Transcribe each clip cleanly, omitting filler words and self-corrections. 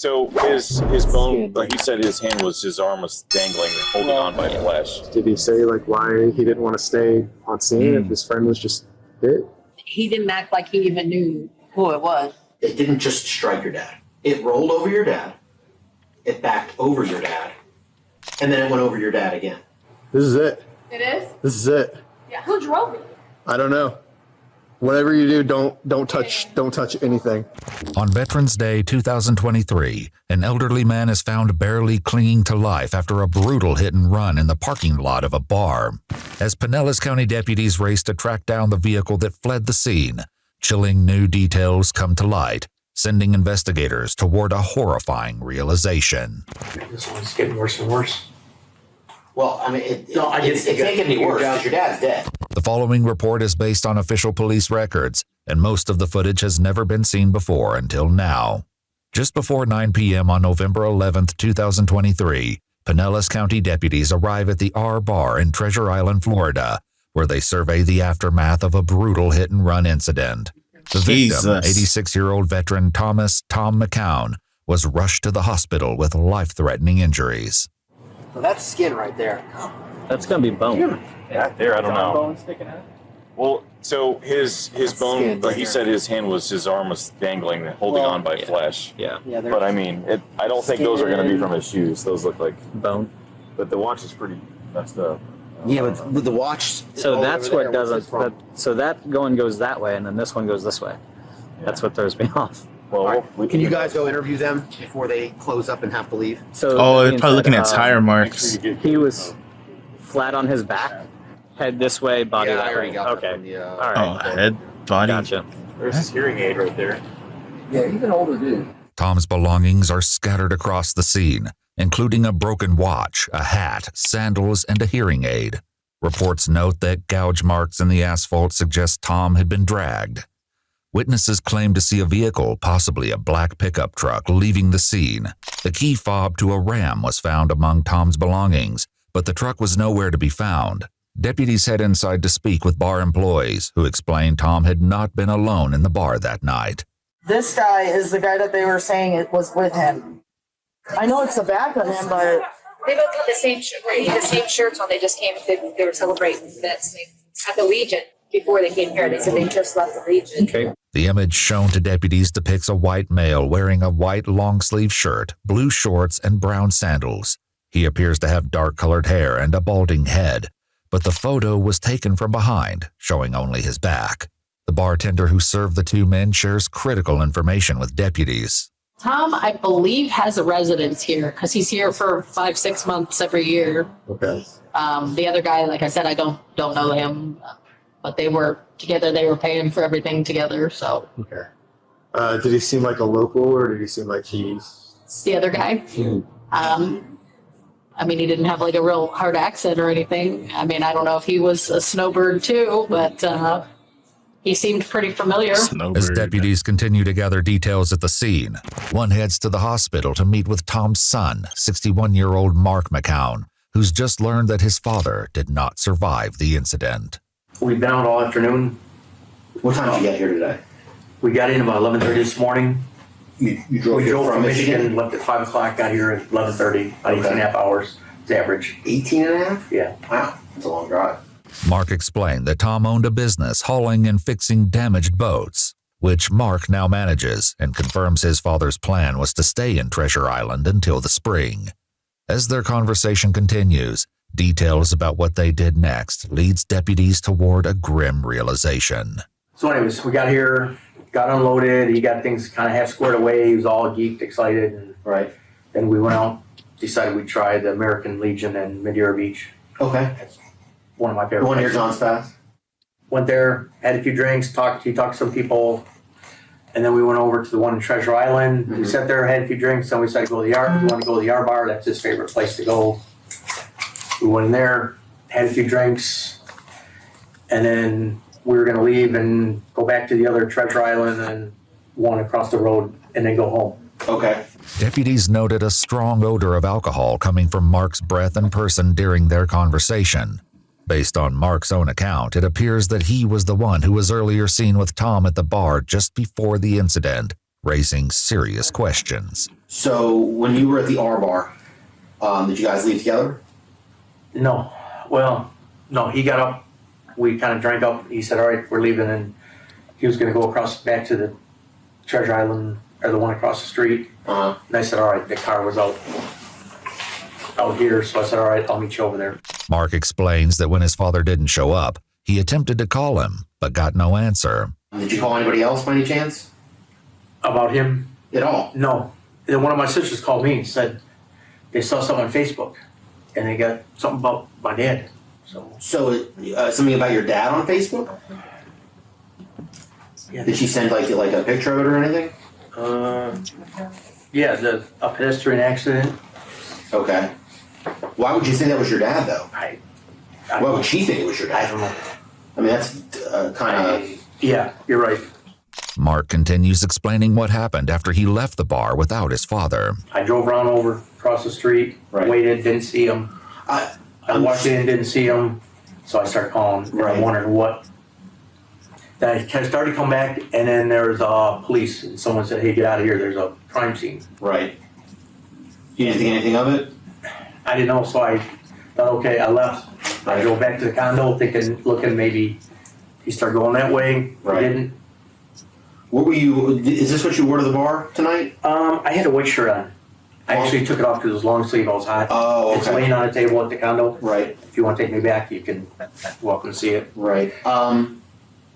So his bone, like he said, his arm was dangling, holding on by flesh. Did he say like why he didn't want to stay on scene if his friend was just hit? He didn't act like he even knew who it was. It didn't just strike your dad. It rolled over your dad. It backed over your dad. And then it went over your dad again. This is it. It is? This is it. Yeah. Who drove it? I don't know. Whatever you do, don't touch anything. On Veterans Day 2023, an elderly man is found barely clinging to life after a brutal hit and run in the parking lot of a bar. As Pinellas County deputies race to track down the vehicle that fled the scene, chilling new details come to light, sending investigators toward a horrifying realization. This one's getting worse and worse. Well, I mean, it can't get any worse because your dad's dead. The following report is based on official police records, and most of the footage has never been seen before until now. Just before 9 p.m. on November 11, 2023, Pinellas County deputies arrive at the R Bar in Treasure Island, Florida, where they survey the aftermath of a brutal hit-and-run incident. The victim, 86-year-old veteran Tom McCown, was rushed to the hospital with life-threatening injuries. So that's skin right there. That's gonna be bone. Yeah, there, I don't know. Bone sticking out. Well, so his bone, like he said, his arm was dangling, holding on by flesh. Yeah. But I mean, I don't think those are going to be from his shoes. Those look like bone. But the watch is pretty messed up. Yeah, but with the watch. So that's what doesn't. So that going goes that way, and then this one goes this way. Yeah. That's what throws me off. Well, can you guys go interview them before they close up and have to leave? So they're probably looking at tire marks. He was flat on his back, head this way, body that way. I already got okay. That from the, all right. Oh, head, body. Gotcha. There's his hearing aid right there. Yeah, he's an older dude. Tom's belongings are scattered across the scene, including a broken watch, a hat, sandals, and a hearing aid. Reports note that gouge marks in the asphalt suggest Tom had been dragged. Witnesses claim to see a vehicle, possibly a black pickup truck, leaving the scene. The key fob to a Ram was found among Tom's belongings, but the truck was nowhere to be found. Deputies head inside to speak with bar employees, who explained Tom had not been alone in the bar that night. This guy is the guy that they were saying it was with him. I know it's the back of him, but They both had the same shirts on. They just came. They were celebrating vets at the Legion before they came here. They said they just left the Legion. Okay. The image shown to deputies depicts a white male wearing a white long-sleeve shirt, blue shorts, and brown sandals. He appears to have dark-colored hair and a balding head, but the photo was taken from behind, showing only his back. The bartender who served the two men shares critical information with deputies. Tom, I believe, has a residence here because he's here for 5-6 months every year. Okay. The other guy, like I said, I don't know him, but they were together. They were paying for everything together. So. Okay. Did he seem like a local, or did he seem like he's the other guy? I mean, he didn't have like a real hard accent or anything. I mean, I don't know if he was a snowbird too, but he seemed pretty familiar. As deputies continue to gather details at the scene, one heads to the hospital to meet with Tom's son, 61-year-old Mark McCown, who's just learned that his father did not survive the incident. We've been out all afternoon. What time did you get here today? We got in about 11:30 this morning. You drove We here drove from Michigan, left at 5 o'clock, got here at 11:30, about 18 and a half hours. It's average. 18 and a half? Yeah. Wow, that's a long drive. Mark explained that Tom owned a business hauling and fixing damaged boats, which Mark now manages, and confirms his father's plan was to stay in Treasure Island until the spring. As their conversation continues, details about what they did next leads deputies toward a grim realization. So anyways, we got here, got unloaded, he got things kind of half squared away, he was all geeked, excited, and Right. then we went out, decided we'd try the American Legion in Madeira Beach. Okay. That's one of my The favorite one near places. John's Pass? Went there, had a few drinks, he talked to some people, and then we went over to the one in Treasure Island. We sat there, had a few drinks, then we decided to go to the R. We want to go to the R Bar, that's his favorite place to go. We went in there, had a few drinks, and then we were gonna leave and go back to the other Treasure Island and one across the road and then go home. Okay. Deputies noted a strong odor of alcohol coming from Mark's breath and person during their conversation. Based on Mark's own account, it appears that he was the one who was earlier seen with Tom at the bar just before the incident, raising serious questions. So when you were at the R bar, did you guys leave together? No. Well, no, he got up. We kind of drank up. He said, all right, we're leaving. And he was going to go back to the Treasure Island, or the one across the street. Uh-huh. And I said, all right, the car was out here. So I said, all right, I'll meet you over there. Mark explains that when his father didn't show up, he attempted to call him, but got no answer. Did you call anybody else by any chance? About him? At all? No. Then one of my sisters called me and said they saw something on Facebook, and they got something about my dad. So Something about your dad on Facebook? Yeah. Did she send like a picture of it or anything? Yeah, a pedestrian accident. Okay. Why would you think that was your dad, though? Why would she think it was your dad? I don't know. I mean, that's kind of... Yeah, you're right. Mark continues explaining what happened after he left the bar without his father. I drove around over across the street, waited, didn't see him. I walked in, didn't see him, so I started calling, and I'm wondering what. Then I started to come back, and then there was police, and someone said, hey, get out of here, there's a crime scene. Right. You didn't think anything of it? I didn't know, so I thought, okay, I left. I drove back to the condo, looking maybe he started going that way. Right. He didn't. What were you, is this what you wore to the bar tonight? I had a white shirt on. I actually took it off because it was long sleeve, I was hot. Oh, okay. It's laying on a table at the condo. Right. If you want to take me back, you can welcome to see it. Right.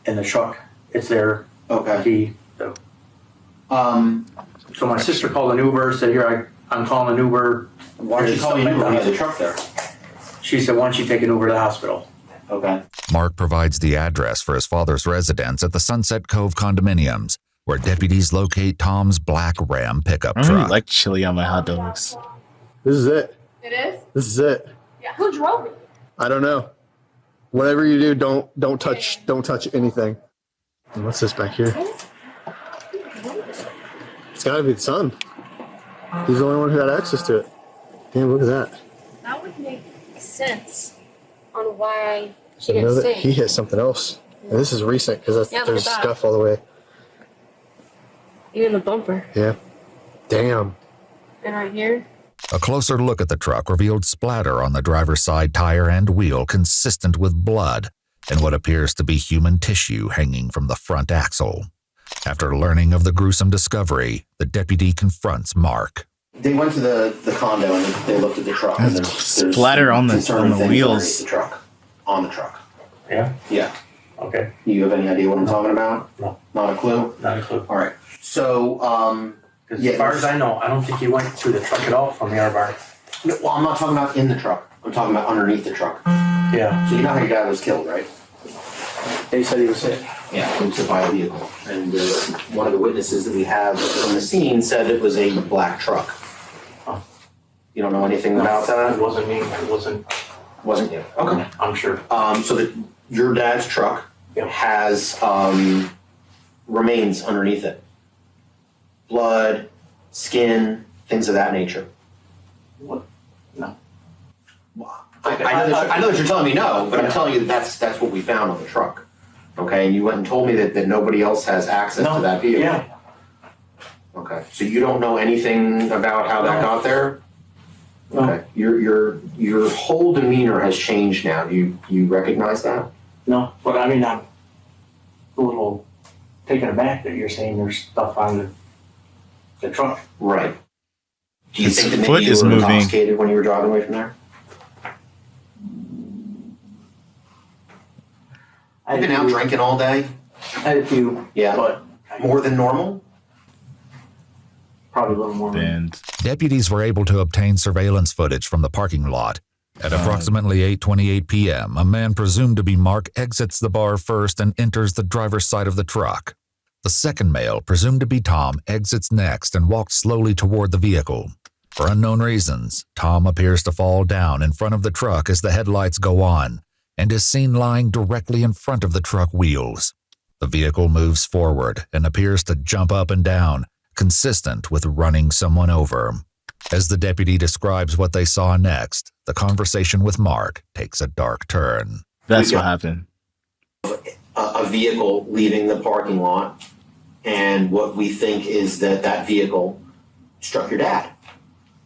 In the truck, it's there. Okay. Key. So my sister called an Uber, said, here, I'm calling an Uber. Why did she call you an Uber? You had the truck there. She said, why don't you take an Uber to the hospital? Okay. Mark provides the address for his father's residence at the Sunset Cove condominiums, where deputies locate Tom's black Ram pickup I don't really truck. like chili on my hot dogs. This is it. It is? This is it. Yeah. Who drove it? I don't know. Whatever you do, don't touch anything. And what's this back here? It's gotta be the son. He's the only one who had access to it. Damn, look at that. That would make sense on why So he know didn't that sing. he hit something else. And this is recent because Yeah, look there's at that. scuff all the way. Even the bumper. Yeah. Damn. And right here. A closer look at the truck revealed splatter on the driver's side tire and wheel consistent with blood and what appears to be human tissue hanging from the front axle. After learning of the gruesome discovery, the deputy confronts Mark. They went to the condo and they looked at the truck. And There's there's splatter on the concerning things wheels. underneath the truck. On the truck. Yeah? Yeah. Okay. You have any idea what I'm talking about? No. Not a clue? Not a clue. All right. So, Because Yeah, as far as I know, I don't think he went to the truck at all from the R bar. no, well, I'm not talking about in the truck. I'm talking about underneath the truck. Yeah. So you know how your dad was killed, right? They said he was hit. Yeah, he was hit by a vehicle. And one of the witnesses that we have from the scene said it was a black truck. Oh. You don't know anything about that? It wasn't me. It wasn't. Wasn't you? Okay. I'm sure. So that your dad's truck Yep. has remains underneath it. Blood, skin, things of that nature. What? No. I know that you're telling me no, but I'm telling you that that's what we found on the truck. Okay, and you went and told me that nobody else has access to that vehicle. Yeah. Okay, so you don't know anything about how that got there? No. Okay, your whole demeanor has changed now. Do you recognize that? No. But I mean, I'm a little taken aback that you're saying there's stuff on the truck. Right. Do you His think that foot maybe you is were moving. intoxicated when you were driving away from there? You've been out drinking all day? I had a few. Yeah. But More than normal? probably a little more. And Deputies were able to obtain surveillance footage from the parking lot. At approximately 8:28 p.m., a man presumed to be Mark exits the bar first and enters the driver's side of the truck. The second male, presumed to be Tom, exits next and walks slowly toward the vehicle. For unknown reasons, Tom appears to fall down in front of the truck as the headlights go on and is seen lying directly in front of the truck wheels. The vehicle moves forward and appears to jump up and down, consistent with running someone over. As the deputy describes what they saw next, the conversation with Mark takes a dark turn. that's what happened. A vehicle leaving the parking lot, and what we think is that vehicle struck your dad.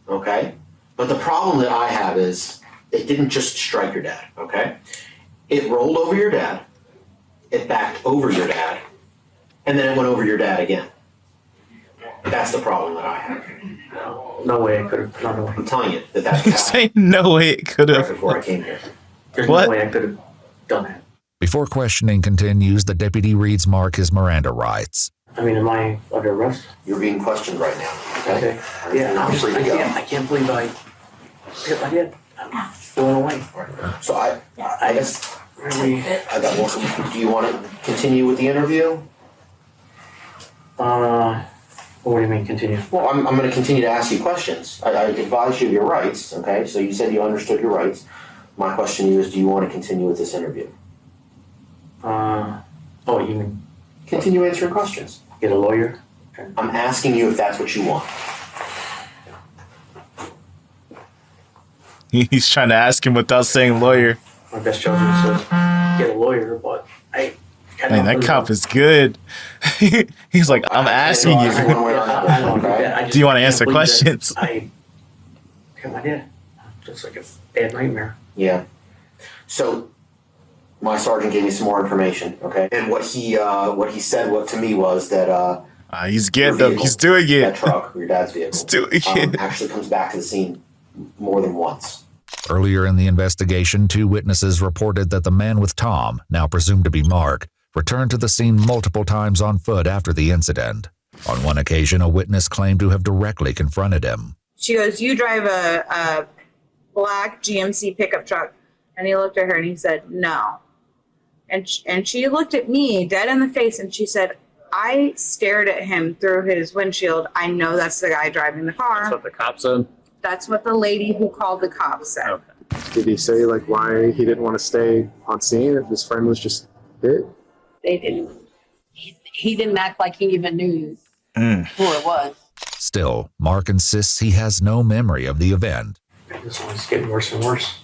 Okay? But the problem that I have is it didn't just strike your dad. Okay? It rolled over your dad, it backed over your dad, and then it went over your dad again. That's the problem that I have. No way I could have. No way. I'm telling you that that's happened Say no way it could right have. before I came here. There's What? no way I could have done that. Before questioning continues, the deputy reads Mark his Miranda rights. I mean, am I under arrest? You're being questioned right now. Okay? Yeah, Now, obviously. free to go. I can't believe I did. I'm going away. So I guess Really? I got one. Do you want to continue with the interview? What do you mean continue? Well, I'm going to continue to ask you questions. I advised you of your rights, okay? So you said you understood your rights. My question to you is, do you want to continue with this interview? You mean Continue answering questions. get a lawyer? I'm asking you if that's what you want. He's trying to ask him without saying lawyer. My best judgment says get a lawyer, but I Man, that cop is good. He's like, I'm asking One you. way or another, okay? Do you want to answer questions? I did. Just like a bad nightmare. Yeah. So my sergeant gave me some more information, okay? And what he said to me was that He's your getting them. vehicle, He's doing that it. truck, your dad's vehicle, He's doing it. actually comes back to the scene more than once. Earlier in the investigation, 2 witnesses reported that the man with Tom, now presumed to be Mark, returned to the scene multiple times on foot after the incident. On one occasion, a witness claimed to have directly confronted him. She goes, "You drive a black GMC pickup truck." And he looked at her and he said, "No." And she looked at me dead in the face and she said, "I stared at him through his windshield. I know that's the guy driving the car." That's what the cop said. That's what the lady who called the cops said. Okay. Did he say like why he didn't want to stay on scene if his friend was just hit? They didn't. He didn't act like he even knew who it was. Still, Mark insists he has no memory of the event. This one's getting worse and worse.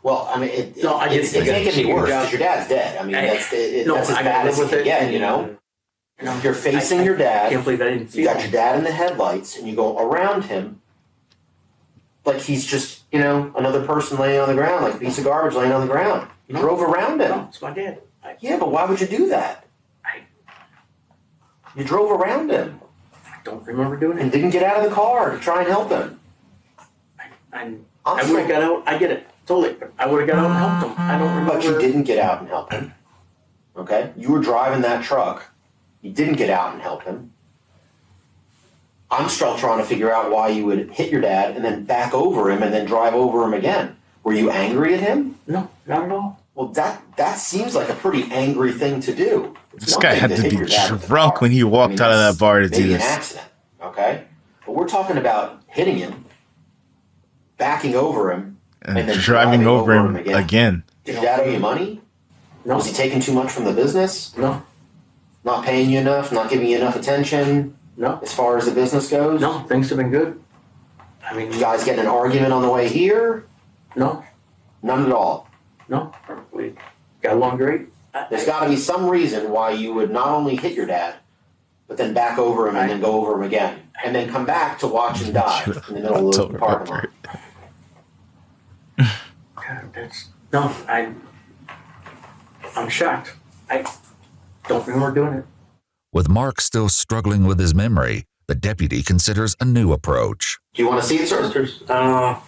Well, I mean, it can't get any worse because your dad's dead. I mean, that's as bad as it can get, you know? You're facing your I dad. can't believe I didn't see You got that. your dad in the headlights, and you go around him like he's just, another person laying on the ground, like a piece of garbage laying on the ground. You drove around him. No, it's my dad. Yeah, but why would you do that? You drove around him I don't remember doing and it. didn't get out of the car to try and help him. I would have got out. I get it. Totally. I would have got out and helped him. I don't remember. But you didn't get out and help him. Okay? You were driving that truck. You didn't get out and help him. I'm still trying to figure out why you would hit your dad and then back over him and then drive over him again. Were you angry at him? No, not at all. Well, that seems like a pretty angry thing to do. It's This one guy thing had to hit be your dad with a drunk car. when he walked out of that bar to do maybe an this. accident, okay? But we're talking about hitting him, backing over him, And then driving over him again. Did your dad owe you money? No. Was he taking too much from the business? No. Not paying you enough? Not giving you enough attention? No. As far as the business goes? No. Things have been good. I mean, You guys getting an argument on the way here? no. None at all. No. We got along great. There's got to be some reason why you would not only hit your dad, but then back over him and then go over him again. And then come back to watch him die in the middle of the parking lot. God, I'm shocked. I don't remember doing it. With Mark still struggling with his memory, the deputy considers a new approach. Do you want to see it, sir?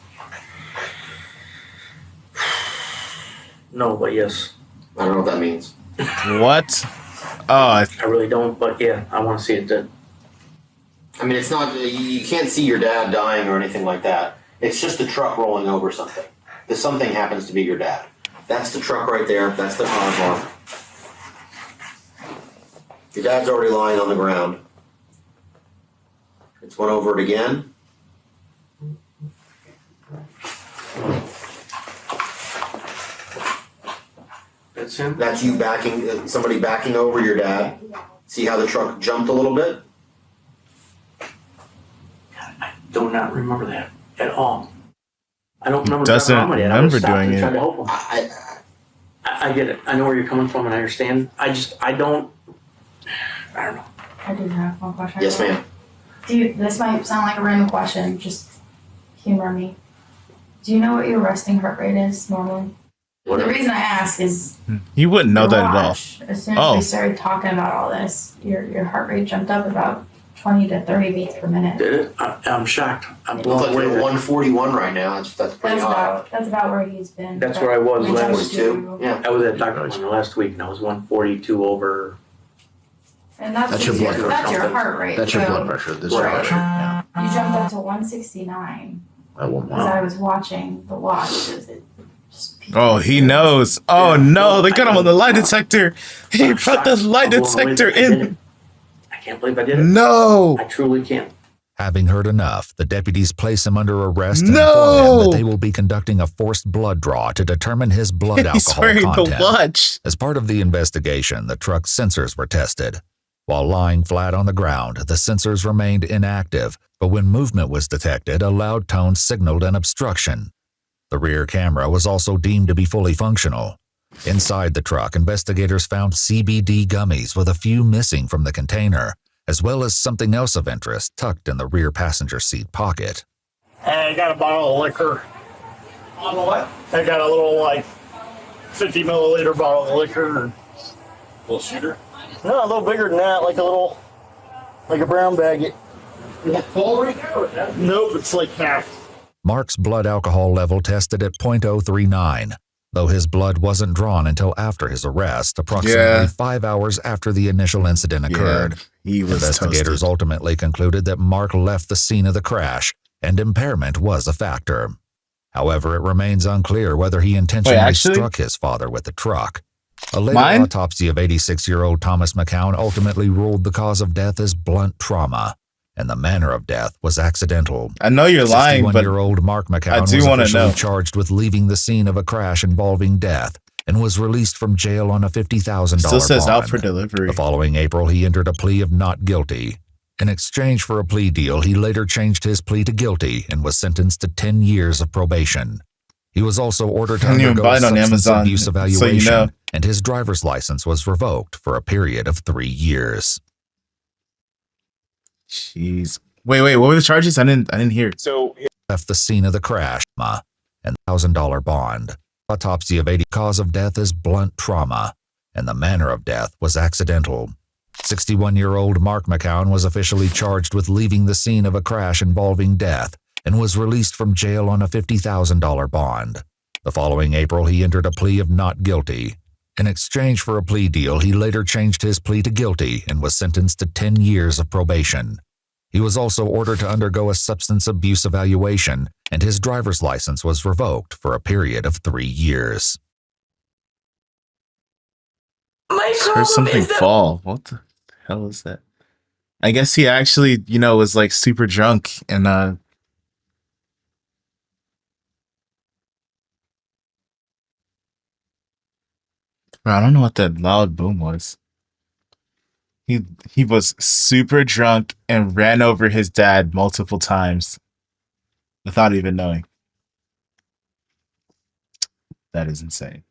No, but yes. I don't know what that means. What? Oh, I really don't, but yeah, I want to see it dead. I mean, it's not, you can't see your dad dying or anything like that. It's just a truck rolling over something. If something happens to be your dad. That's the truck right there. That's the car mark. Your dad's already lying on the ground. It's went over it again. That's him? That's you backing, somebody backing over your dad. See how the truck jumped a little bit? I do not remember that at all. I don't remember Doesn't driving around with remember I was stopped doing and it. trying to help him. I get it. I know where you're coming from and I understand. I don't know. I do have one question. Yes, ma'am. This might sound like a random question, just humor me. Do you know what your resting heart rate is normally? The reason I ask is You wouldn't know your that at all. watch, as soon as we started talking about all this, your heart rate jumped up about 20 to 30 beats per minute. Did it? I'm shocked. I'm It blown looks like away. you're 141 right now. That's pretty high. That's about where he's been. That's But where I was when it last comes to- Yeah. I was at Dr. Wayne last week and I was 142 over. And that's That's your just blood pressure. that's your heart rate. That's your so blood pressure. This is your pressure. Yeah. You jumped up to 169 Wow. as I was watching the watch. It just peaked. Oh, he knows. Oh no, they got him on the lie detector. He put the lie I'm blown away detector that I did in. it. I can't believe I did it. No. I truly can't. Having heard enough, the deputies place him under arrest and No! inform him that they will be conducting a forced blood draw to determine his blood He's alcohol wearing the content. watch. As part of the investigation, the truck's sensors were tested. While lying flat on the ground, the sensors remained inactive, but when movement was detected, a loud tone signaled an obstruction. The rear camera was also deemed to be fully functional. Inside the truck, investigators found CBD gummies with a few missing from the container, as well as something else of interest tucked in the rear passenger seat pocket. I got a bottle of liquor. Bottle of what? I got a little, 50 milliliter bottle of liquor. Little shooter. No, a little bigger than that, like a brown bag. Is it full right now? Nope, it's like half. Mark's blood alcohol level tested at .039, though his blood wasn't drawn until after his arrest, approximately 5 hours after the initial incident occurred. He was Investigators toasted. ultimately concluded that Mark left the scene of the crash, and impairment was a factor. However, it remains unclear whether he intentionally actually? struck his father with the truck. A later Mine? autopsy of 86-year-old Thomas McCown ultimately ruled the cause of death as blunt trauma, and the manner of death was accidental. I know you're lying, but 61-year-old Mark McCown I do was wanna officially know. charged with leaving the scene of a crash involving death and was released from jail on a $50,000 still says bond. out for delivery. The following April, he entered a plea of not guilty. In exchange for a plea deal, he later changed his plea to guilty and was sentenced to 10 years of probation. He was also ordered to And you can undergo buy a it on substance Amazon, abuse so you evaluation, know. and his driver's license was revoked for a period of 3 years. Jeez. Wait, what were the charges? I didn't hear. So Left the scene of the crash, and $1,000 bond. Autopsy of 80 cause of death is blunt trauma, and the manner of death was accidental. 61-year-old Mark McCown was officially charged with leaving the scene of a crash involving death and was released from jail on a $50,000 bond. The following April, he entered a plea of not guilty. In exchange for a plea deal, he later changed his plea to guilty and was sentenced to 10 years of probation. He was also ordered to undergo a substance abuse evaluation, and his driver's license was revoked for a period of 3 years. Heard something fall. What the hell is that? I guess he actually, was like super drunk and I don't know what that loud boom was. He was super drunk and ran over his dad multiple times without even knowing. That is insane.